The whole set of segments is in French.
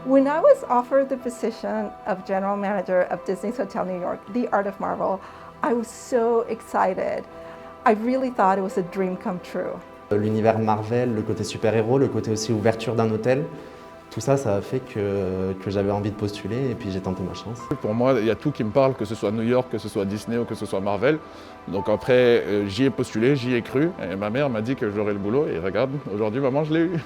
When I was offered the position of General Manager of Disney's Hotel New York, The Art of Marvel, I was so excited. I really thought it was a dream come true. L'univers Marvel, le côté super-héros, le côté aussi ouverture d'un hôtel, tout ça, ça a fait que j'avais envie de postuler et puis j'ai tenté ma chance. Pour moi, il y a tout qui me parle, que ce soit New York, que ce soit Disney ou que ce soit Marvel. Donc après, j'y ai postulé, j'y ai cru et ma mère m'a dit que j'aurais le boulot et regarde, aujourd'hui, maman, je l'ai eu.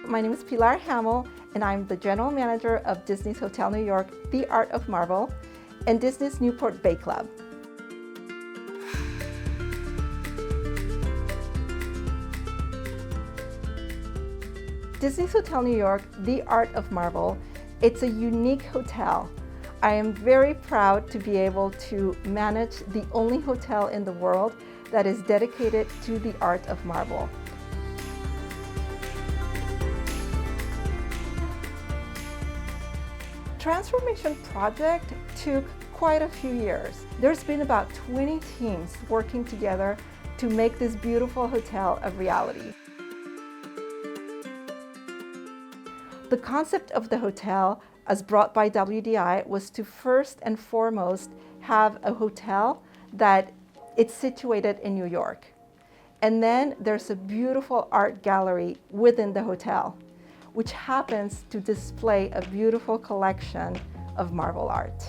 My name is Pilar Hamill, and I'm the General Manager of Disney's Hotel New York, The Art of Marvel, and Disney's Newport Bay Club. Disney's Hotel New York, The Art of Marvel, it's a unique hotel. I am very proud to be able to manage the only hotel in the world that is dedicated to the art of Marvel. Transformation project took quite a few years. There's been about 20 teams working together to make this beautiful hotel a reality. The concept of the hotel, as brought by WDI, was to first and foremost have a hotel that it's situated in New York. And then there's a beautiful art gallery within the hotel, which happens to display a beautiful collection of Marvel art.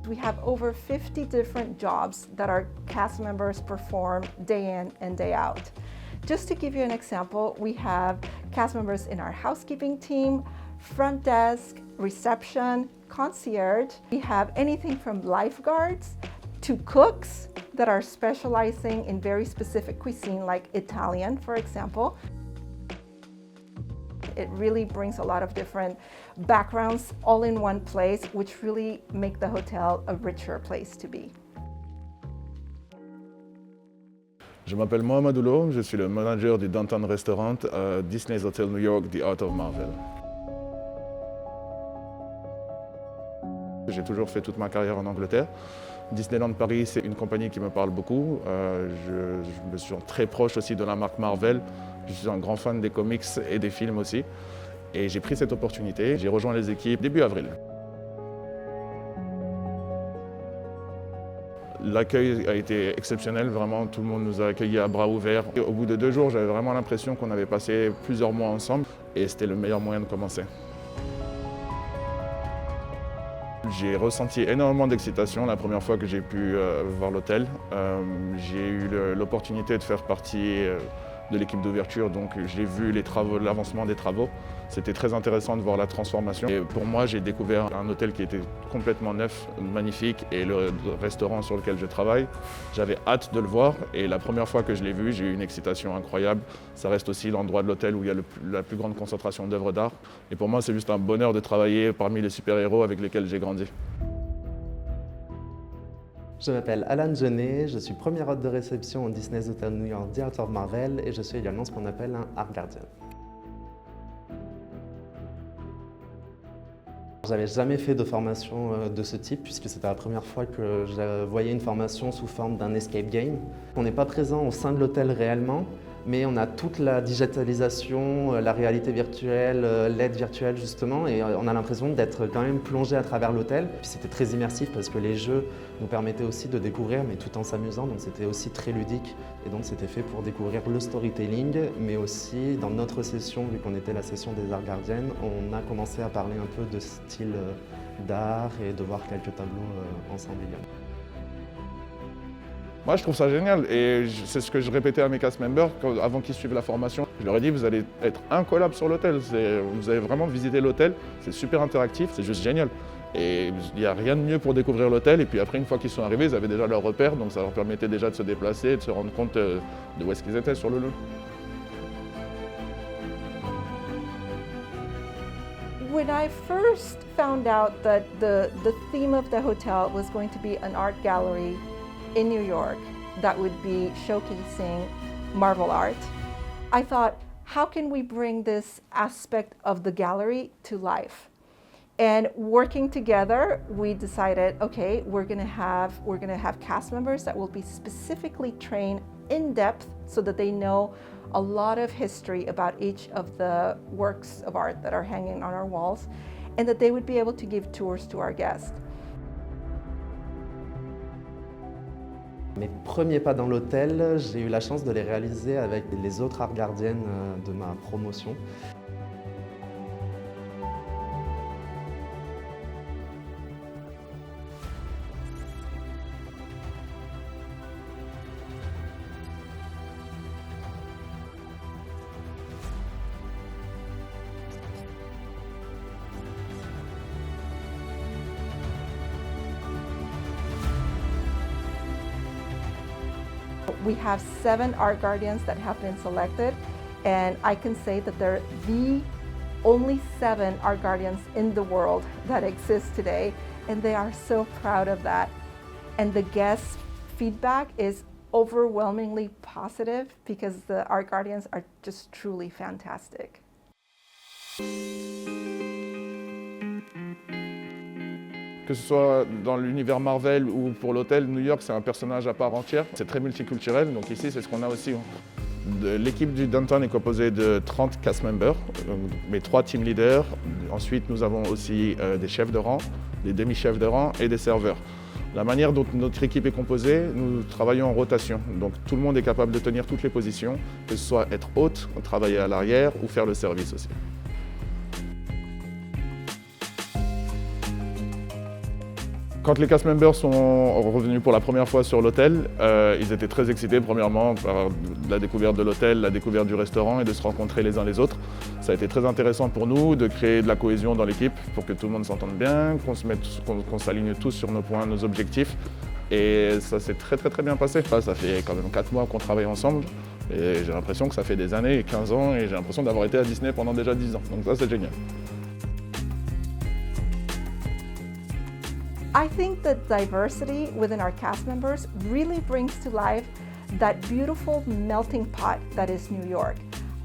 We have over 50 different jobs that our cast members perform day in and day out. Just to give you an example, we have cast members in our housekeeping team, front desk, reception, concierge. We have anything from lifeguards to cooks that are specializing in very specific cuisine, like Italian, for example. It really brings a lot of different backgrounds all in one place, which really make the hotel a richer place to be. Je m'appelle Mohamed Oulo, je suis le manager du Downtown Restaurant à Disney's Hotel New York, The Art of Marvel. J'ai toujours fait toute ma carrière en Angleterre. Disneyland Paris, c'est une compagnie qui me parle beaucoup. Je me suis très proche aussi de la marque Marvel. Je suis un grand fan des comics et des films aussi. Et j'ai pris cette opportunité. J'ai rejoint les équipes début avril. L'accueil a été exceptionnel, vraiment tout le monde nous a accueillis à bras ouverts. Et au bout de 2 jours, j'avais vraiment l'impression qu'on avait passé plusieurs mois ensemble et c'était le meilleur moyen de commencer. J'ai ressenti énormément d'excitation la première fois que j'ai pu voir l'hôtel. J'ai eu l'opportunité de faire partie de l'équipe d'ouverture, donc j'ai vu les travaux, l'avancement des travaux. C'était très intéressant de voir la transformation. Et pour moi, j'ai découvert un hôtel qui était complètement neuf, magnifique, et le restaurant sur lequel je travaille, j'avais hâte de le voir. Et la première fois que je l'ai vu, j'ai eu une excitation incroyable. Ça reste aussi l'endroit de l'hôtel où il y a la plus grande concentration d'œuvres d'art. Et pour moi, c'est juste un bonheur de travailler parmi les super-héros avec lesquels j'ai grandi. Je m'appelle Alan Genet, je suis premier hôte de réception au Disney's Hotel New York, The Art of Marvel, et je suis également ce qu'on appelle un Art Guardian. J'avais jamais fait de formation de ce type puisque c'était la première fois que je voyais une formation sous forme d'un escape game. On n'est pas présent au sein de l'hôtel réellement, mais on a toute la digitalisation, la réalité virtuelle, l'aide virtuelle justement, et on a l'impression d'être quand même plongé à travers l'hôtel. Puis c'était très immersif parce que les jeux nous permettaient aussi de découvrir, mais tout en s'amusant, donc c'était aussi très ludique. Et donc c'était fait pour découvrir le storytelling, mais aussi dans notre session, vu qu'on était la session des Art Guardians, on a commencé à parler un peu de style d'art et de voir quelques tableaux ensemble également. Moi, je trouve ça génial et c'est ce que je répétais à mes cast members avant qu'ils suivent la formation. Je leur ai dit, vous allez être incollables sur l'hôtel. Vous allez vraiment visiter l'hôtel, c'est super interactif, c'est juste génial. Et il n'y a rien de mieux pour découvrir l'hôtel. Et puis après, une fois qu'ils sont arrivés, ils avaient déjà leurs repères, donc ça leur permettait déjà de se déplacer et de se rendre compte de où est-ce qu'ils étaient sur le lot. When I first found out that the theme of the hotel was going to be an art gallery in New York that would be showcasing Marvel art, I thought, how can we bring this aspect of the gallery to life? And working together, we decided, okay, we're gonna have cast members that will be specifically trained in depth so that they know a lot of history about each of the works of art that are hanging on our walls, and that they would be able to give tours to our guests. Mes premiers pas dans l'hôtel, j'ai eu la chance de les réaliser avec les autres art gardiennes de ma promotion. We have 7 art guardians that have been selected, and I can say that they're the only 7 art guardians in the world that exist today, and they are so proud of that. And the guest feedback is overwhelmingly positive because the art guardians are just truly fantastic. Que ce soit dans l'univers Marvel ou pour l'hôtel, New York, c'est un personnage à part entière. C'est très multiculturel, donc ici, c'est ce qu'on a aussi. L'équipe du Downtown est composée de 30 cast members, mais 3 team leaders. Ensuite, nous avons aussi des chefs de rang, des demi-chefs de rang et des serveurs. La manière dont notre équipe est composée, nous travaillons en rotation. Donc tout le monde est capable de tenir toutes les positions, que ce soit être hôte, travailler à l'arrière ou faire le service aussi. Quand les cast members sont revenus pour la première fois sur l'hôtel, ils étaient très excités premièrement par la découverte de l'hôtel, la découverte du restaurant et de se rencontrer les uns les autres. Ça a été très intéressant pour nous de créer de la cohésion dans l'équipe pour que tout le monde s'entende bien, qu'on s'aligne tous sur nos points, nos objectifs. Et ça s'est très bien passé. Ça fait quand même 4 mois qu'on travaille ensemble et j'ai l'impression que ça fait des années, 15 ans, et j'ai l'impression d'avoir été à Disney pendant déjà 10 ans. Donc ça, c'est génial. I think the diversity within our cast members really brings to life that beautiful melting pot that is New York.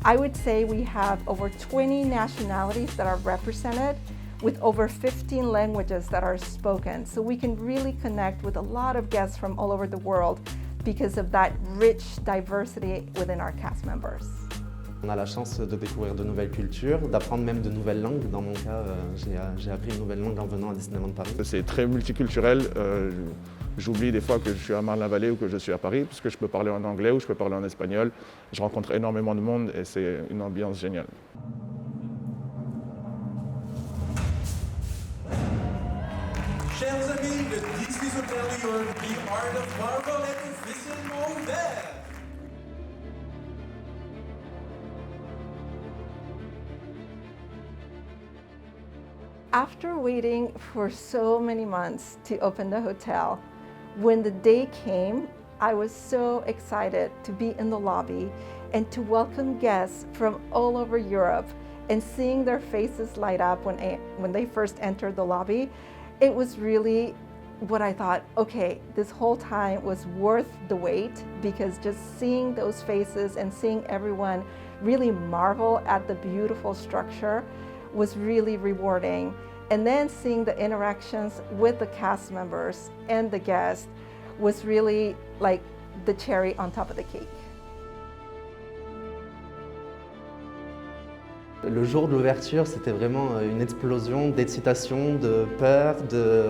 I would say we have over 20 nationalities that are represented with over 15 languages that are spoken. So we can really connect with a lot of guests from all over the world because of that rich diversity within our cast members. On a la chance de découvrir de nouvelles cultures, d'apprendre même de nouvelles langues. Dans mon cas, j'ai appris une nouvelle langue en venant à Disneyland Paris. C'est très multiculturel. J'oublie des fois que je suis à Marne-la-Vallée ou que je suis à Paris, parce que je peux parler en anglais ou je peux parler en espagnol. Je rencontre énormément de monde et c'est une ambiance géniale. Chers amis de Disney's Hotel New York, the art of Marvel est officiellement ouvert. After waiting for so many months to open the hotel, when the day came, I was so excited to be in the lobby and to welcome guests from all over Europe, and seeing their faces light up when they first entered the lobby. It was really what I thought, okay, this whole time was worth the wait, because just seeing those faces and seeing everyone really marvel at the beautiful structure was really rewarding. And then seeing the interactions with the cast members and the guests was really like the cherry on top of the cake. Le jour de l'ouverture, c'était vraiment une explosion d'excitation, de peur,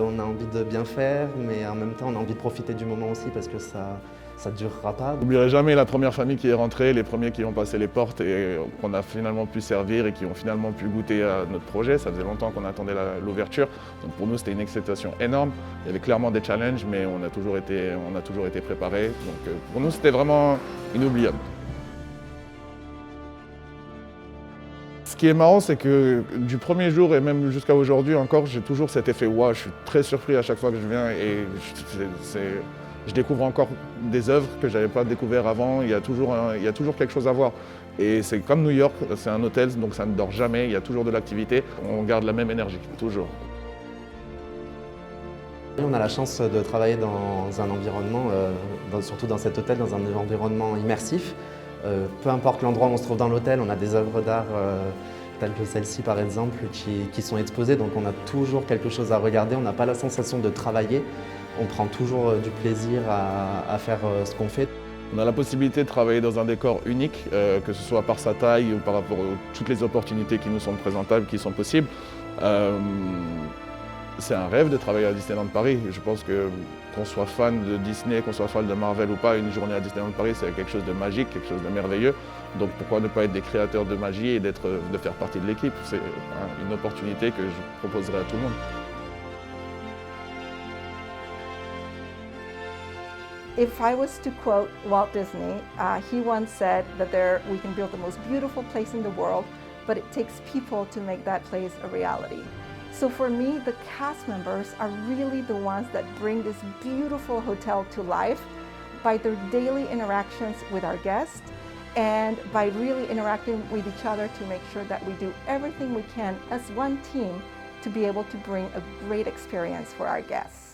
on a envie de bien faire, mais en même temps on a envie de profiter du moment aussi parce que ça ça ne durera pas. J'oublierai jamais la première famille qui est rentrée, les premiers qui ont passé les portes et qu'on a finalement pu servir et qui ont finalement pu goûter à notre projet. Ça faisait longtemps qu'on attendait l'ouverture. Donc pour nous, c'était une excitation énorme. Il y avait clairement des challenges, mais on a toujours été préparés. Donc pour nous, c'était vraiment inoubliable. Ce qui est marrant, c'est que du premier jour et même jusqu'à aujourd'hui encore, j'ai toujours cet effet wow. Je suis très surpris à chaque fois que je viens et je découvre encore des œuvres que je n'avais pas découvertes avant. Il y a toujours quelque chose à voir. Et c'est comme New York, c'est un hôtel, donc ça ne dort jamais. Il y a toujours de l'activité. On garde la même énergie, toujours. On a la chance de travailler dans un environnement, surtout dans cet hôtel, dans un environnement immersif. Peu importe l'endroit où on se trouve dans l'hôtel, on a des œuvres d'art telles que celle-ci par exemple qui sont exposées, donc on a toujours quelque chose à regarder, on n'a pas la sensation de travailler, on prend toujours du plaisir à faire ce qu'on fait. On a la possibilité de travailler dans un décor unique, que ce soit par sa taille ou par rapport à toutes les opportunités qui nous sont présentables, qui sont possibles. C'est un rêve de travailler à Disneyland Paris. Je pense que qu'on soit fan de Disney, qu'on soit fan de Marvel ou pas, une journée à Disneyland Paris, c'est quelque chose de magique, quelque chose de merveilleux. Donc pourquoi ne pas être des créateurs de magie et de faire partie de l'équipe? C'est une opportunité que je proposerai à tout le monde. If I was to quote Walt Disney, he once said that we can build the most beautiful place in the world, but it takes people to make that place a reality. So for me, the cast members are really the ones that bring this beautiful hotel to life by their daily interactions with our guests and by really interacting with each other to make sure that we do everything we can as one team to be able to bring a great experience for our guests.